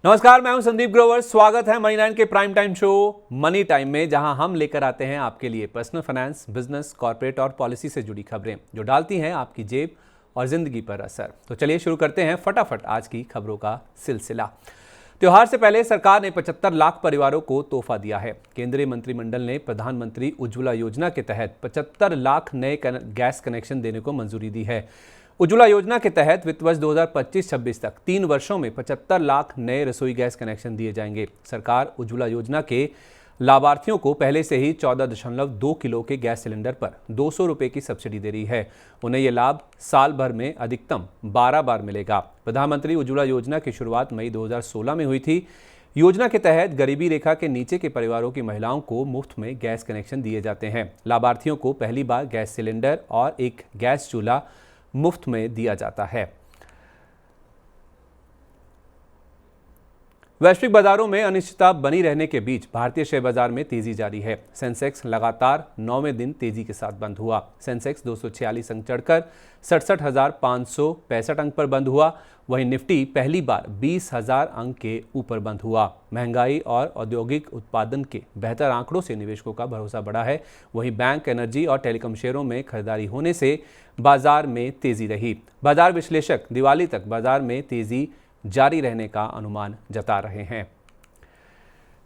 नमस्कार, मैं हूं संदीप ग्रोवर। स्वागत है मनी 9 के prime time show money time में, जहां हम लेकर आते हैं आपके लिए पर्सनल फाइनेंस, बिजनेस, कॉर्पोरेट और पॉलिसी से जुड़ी खबरें जो डालती हैं आपकी जेब और जिंदगी पर असर। तो चलिए शुरू करते हैं फटाफट आज की खबरों का सिलसिला। त्योहार से पहले सरकार ने 75 लाख परिवारों को तोहफा दिया है। केंद्रीय मंत्रिमंडल ने प्रधानमंत्री उज्ज्वला योजना के तहत 75 लाख नए गैस कनेक्शन देने को मंजूरी दी है। उज्ज्वला योजना के तहत वित्त वर्ष 2025-26 तक 3 वर्षों में 75 लाख नए रसोई गैस कनेक्शन दिए जाएंगे। सरकार उज्ज्वला योजना के लाभार्थियों को पहले से ही 14.2 किलो के गैस सिलेंडर पर 200 रुपये की सब्सिडी दे रही है। उन्हें यह लाभ साल भर में अधिकतम 12 बार मिलेगा। प्रधानमंत्री उज्ज्वला योजना की शुरुआत मई 2016 में हुई थी। योजना के तहत गरीबी रेखा के नीचे के परिवारों की महिलाओं को मुफ्त में गैस कनेक्शन दिए जाते हैं। लाभार्थियों को पहली बार गैस सिलेंडर और एक गैस चूल्हा मुफ्त में दिया जाता है। वैश्विक बाजारों में अनिश्चितता बनी रहने के बीच भारतीय शेयर बाजार में तेजी जारी है। सेंसेक्स लगातार 9वें दिन तेजी के साथ बंद हुआ। सेंसेक्स 246 अंक चढ़कर 67,565 अंक पर बंद हुआ। वहीं निफ्टी पहली बार 20,000 अंक के ऊपर बंद हुआ। महंगाई और औद्योगिक उत्पादन के बेहतर आंकड़ों से निवेशकों का भरोसा बढ़ा है। वहीं बैंक, एनर्जी और टेलीकॉम शेयरों में खरीदारी होने से बाजार में तेजी रही। बाजार विश्लेषक दिवाली तक बाजार में तेजी जारी रहने का अनुमान जता रहे हैं।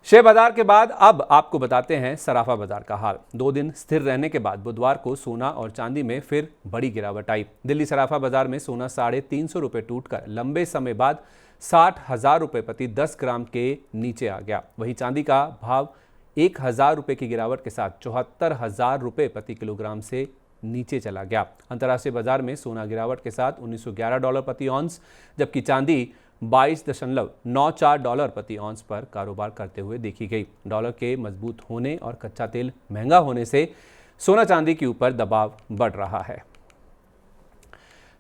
शेयर बाजार के बाद अब आपको बताते हैं सराफा बाजार का हाल। 2 दिन स्थिर रहने के बाद बुधवार को सोना और चांदी में फिर बड़ी गिरावट आई। दिल्ली सराफा बाजार में सोना 350 रुपये टूटकर लंबे समय बाद 60,000 रुपये प्रति 10 ग्राम के नीचे आ गया। वहीं चांदी का भाव 1,000 रुपये की गिरावट के साथ 74,000 रुपये प्रति किलोग्राम से नीचे चला गया। अंतर्राष्ट्रीय बाजार में सोना गिरावट के साथ $1911 प्रति ऑन्स, जबकि चांदी $22.94 प्रति ऑन्स पर कारोबार करते हुए देखी गई। डॉलर के मजबूत होने और कच्चा तेल महंगा होने से सोना चांदी के ऊपर दबाव बढ़ रहा है।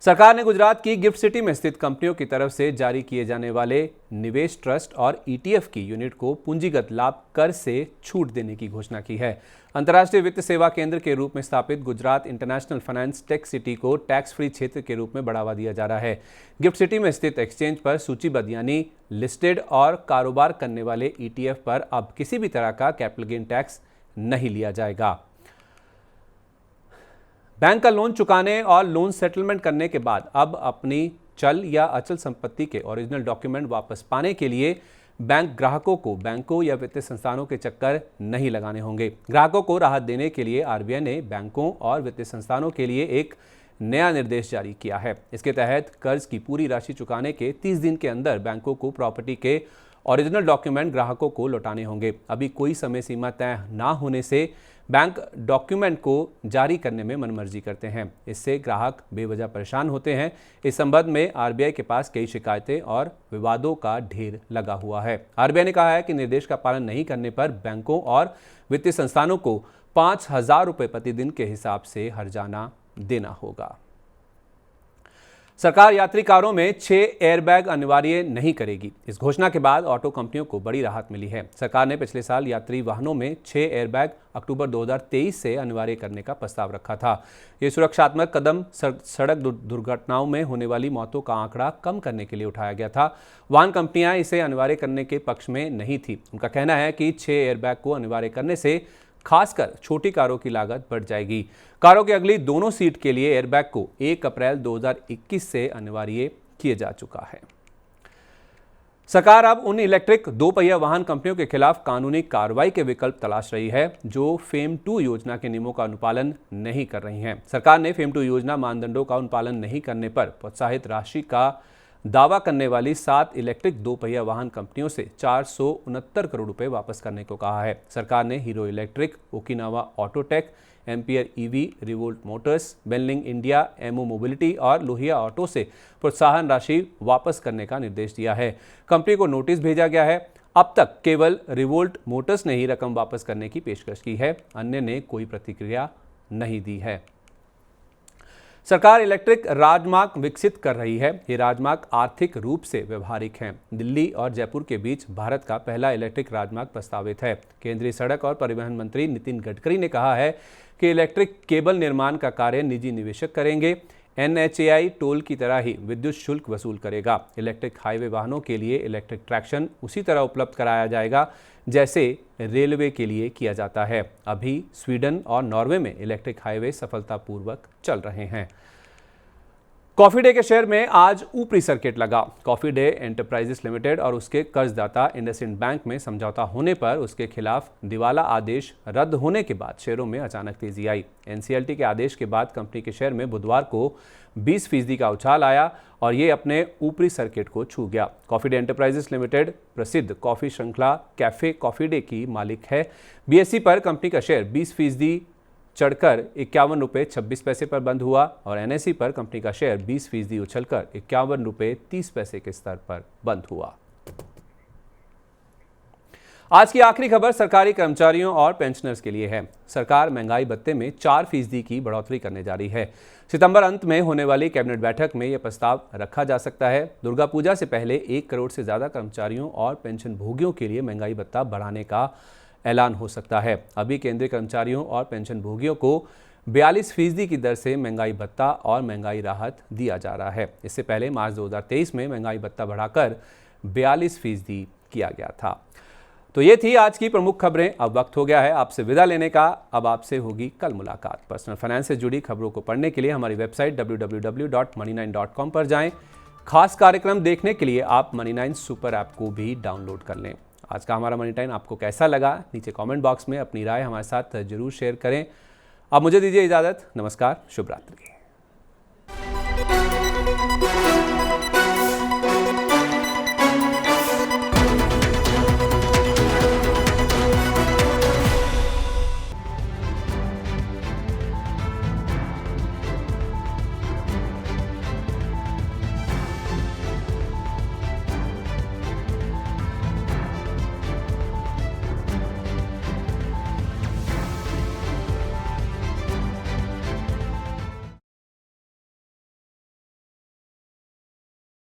सरकार ने गुजरात की गिफ्ट सिटी में स्थित कंपनियों की तरफ से जारी किए जाने वाले निवेश ट्रस्ट और ईटीएफ की यूनिट को पूंजीगत लाभ कर से छूट देने की घोषणा की है। अंतर्राष्ट्रीय वित्त सेवा केंद्र के रूप में स्थापित Gujarat international finance tech city को टैक्स फ्री क्षेत्र के रूप में बढ़ावा दिया जा रहा है। गिफ्ट सिटी में स्थित एक्सचेंज पर सूचीबद्ध यानी लिस्टेड और कारोबार करने वाले ईटीएफ पर अब किसी भी तरह का कैपिटल गेन टैक्स नहीं लिया जाएगा। बैंक का लोन चुकाने और लोन सेटलमेंट करने के बाद अब अपनी चल या अचल संपत्ति के ओरिजिनल डॉक्यूमेंट वापस पाने के लिए बैंक ग्राहकों को बैंकों या वित्तीय संस्थानों के चक्कर नहीं लगाने होंगे। ग्राहकों को राहत देने के लिए आरबीआई ने बैंकों और वित्तीय संस्थानों के लिए एक नया निर्देश जारी किया है। इसके तहत कर्ज की पूरी राशि चुकाने के 30 दिन के अंदर बैंकों को प्रॉपर्टी के ओरिजिनल डॉक्यूमेंट ग्राहकों को लौटाने होंगे। अभी कोई समय सीमा तय ना होने से बैंक डॉक्यूमेंट को जारी करने में मनमर्जी करते हैं। इससे ग्राहक बेवजह परेशान होते हैं। इस संबंध में आरबीआई के पास कई शिकायतें और विवादों का ढेर लगा हुआ है। आरबीआई ने कहा है कि निर्देश का पालन नहीं करने पर बैंकों और वित्तीय संस्थानों को 5,000 रुपये प्रतिदिन के हिसाब से हर्जाना देना होगा। सरकार यात्री कारों में 6 एयरबैग अनिवार्य नहीं करेगी। इस घोषणा के बाद ऑटो कंपनियों को बड़ी राहत मिली है। सरकार ने पिछले साल यात्री वाहनों में 6 एयरबैग अक्टूबर 2023 से अनिवार्य करने का प्रस्ताव रखा था। ये सुरक्षात्मक कदम सड़क दुर्घटनाओं में होने वाली मौतों का आंकड़ा कम करने के लिए उठाया गया था। वाहन कंपनियां इसे अनिवार्य करने के पक्ष में नहीं थी। उनका कहना है कि 6 एयरबैग को अनिवार्य करने से खासकर छोटी कारों की लागत बढ़ जाएगी। कारों की अगली दोनों सीट के लिए एयरबैग को 1 अप्रैल 2021 से अनिवार्य किया जा चुका है। सरकार अब उन इलेक्ट्रिक 2 पहिया वाहन कंपनियों के खिलाफ कानूनी कार्रवाई के विकल्प तलाश रही है जो फेम 2 योजना के नियमों का अनुपालन नहीं कर रही हैं। सरकार ने फेम 2 योजना मानदंडों का अनुपालन नहीं करने पर प्रोत्साहित राशि का दावा करने वाली 7 इलेक्ट्रिक 2 पहिया वाहन कंपनियों से 469 करोड़ रुपए वापस करने को कहा है। सरकार ने Hero Electric, Okinawa Autotech, Ampere EV, Revolt Motors, Benling India, MO Mobility और लोहिया ऑटो से प्रोत्साहन राशि वापस करने का निर्देश दिया है। कंपनी को नोटिस भेजा गया है। अब तक केवल रिवोल्ट मोटर्स ने ही रकम वापस करने की पेशकश की है। अन्य ने कोई प्रतिक्रिया नहीं दी है। सरकार इलेक्ट्रिक राजमार्ग विकसित कर रही है। ये राजमार्ग आर्थिक रूप से व्यवहारिक हैं। दिल्ली और जयपुर के बीच भारत का पहला इलेक्ट्रिक राजमार्ग प्रस्तावित है। केंद्रीय सड़क और परिवहन मंत्री नितिन गडकरी ने कहा है कि इलेक्ट्रिक केबल निर्माण का कार्य निजी निवेशक करेंगे। NHAI टोल की तरह ही विद्युत शुल्क वसूल करेगा। इलेक्ट्रिक हाईवे वाहनों के लिए इलेक्ट्रिक ट्रैक्शन उसी तरह उपलब्ध कराया जाएगा जैसे रेलवे के लिए किया जाता है। अभी स्वीडन और नॉर्वे में इलेक्ट्रिक हाईवे सफलतापूर्वक चल रहे हैं। कॉफी डे के शेयर में आज ऊपरी सर्किट लगा। कॉफी डे एंटरप्राइजेस लिमिटेड और उसके कर्जदाता इंडसइंड बैंक में समझौता होने पर उसके खिलाफ दिवाला आदेश रद्द होने के बाद शेयरों में अचानक तेजी आई। NCLT के आदेश के बाद कंपनी के शेयर में बुधवार को 20% का उछाल आया और ये अपने ऊपरी सर्किट को छू गया। कॉफी डे एंटरप्राइजेस लिमिटेड प्रसिद्ध कॉफी श्रृंखला कैफे कॉफी डे की मालिक है। BSE पर कंपनी का शेयर 20% चढ़कर 51 रुपये 26 पैसे पर बंद हुआ और NSE पर कंपनी का शेयर 20% उछलकर 51 रुपये 30 पैसे के स्तर पर बंद हुआ। आज की आखिरी खबर सरकारी कर्मचारियों और पेंशनर्स के लिए है। सरकार महंगाई भत्ते में 4% की बढ़ोतरी करने जा रही है। सितंबर अंत में होने वाली कैबिनेट बैठक में यह प्रस्ताव रखा जा सकता है। दुर्गा पूजा से पहले 1 करोड़ से ज्यादा कर्मचारियों और पेंशन भोगियों के लिए महंगाई भत्ता बढ़ाने का ऐलान हो सकता है। अभी केंद्रीय कर्मचारियों और पेंशन भोगियों को 42% की दर से महंगाई भत्ता और महंगाई राहत दिया जा रहा है। इससे पहले मार्च 2023 में महंगाई भत्ता बढ़ाकर 42% किया गया था। तो ये थी आज की प्रमुख खबरें। अब वक्त हो गया है आपसे विदा लेने का। अब आपसे होगी कल मुलाकात। पर्सनल फाइनेंस से जुड़ी खबरों को पढ़ने के लिए हमारी वेबसाइट www.money9.com पर जाएं। खास कार्यक्रम देखने के लिए आप Money9 सुपर ऐप को भी डाउनलोड कर लें। आज का हमारा मनी टाइम आपको कैसा लगा, नीचे कमेंट बॉक्स में अपनी राय हमारे साथ जरूर शेयर करें। अब मुझे दीजिए इजाजत। नमस्कार, शुभ रात्रि।